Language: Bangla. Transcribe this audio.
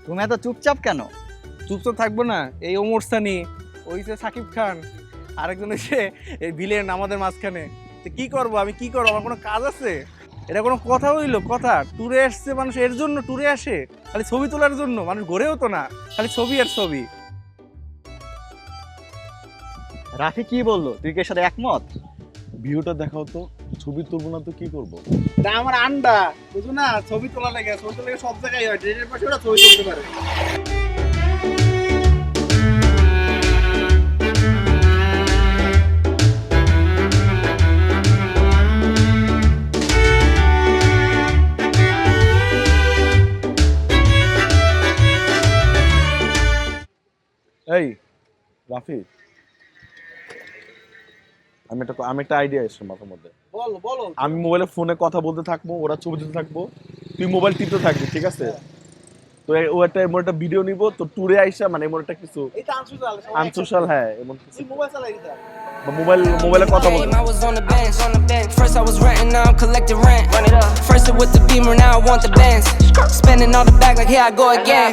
তুমি এত চুপচাপ কেন? চুপ তো থাকবো না। এই ওমর সানি, ওই যে সাকিব খান, আরেকজন এসে এই ভিলেন আমাদের মাঝখানে। তো কি করবো আমি, কি করবো? আমার কোনো কাজ আছে? এটা কোনো কথা হইলো? কথা ট্যুরে আসছে মানুষ, এর জন্য ট্যুরে আসে খালি ছবি তোলার জন্য? মানুষ ঘুরেও তো না, খালি ছবি আর ছবি। রাফি কি বললো, তুই কি এর সাথে একমত? ভিউটা দেখাও তো, ছবি তুলবো না তো কি করবো? এটা আমার আন্ডা, বুঝো না? ছবি তোলা লাগে, ছবি তোলা লাগে সব জায়গায় হয়, ট্রেনের পাশে ওরা ছবি তুলতে পারে। এই রাফি, আমি একটা আইডিয়া এসছে মাথার মধ্যে। বলো বলো। আমি মোবাইলে ফোনে কথা বলতে থাকবো, ওরা ছবি তুলতে থাকবো, তুই মোবাইল টিপতে থাকবি, ঠিক আছে? তো ও এমন একটা ভিডিও নিব, তো ট্যুরে আইসা মানে এমন একটা কিছু এটা আনসোশাল, আনসোশাল, হ্যাঁ এমন কিছু, তুই মোবাইল চালাই দিতা। বা মোবাইলে কথা বলতে। I was on the bench. First I was renting, now I'm collecting rent. First it with the Beamer, now I want the Benz. Spending all the bag like here I go again.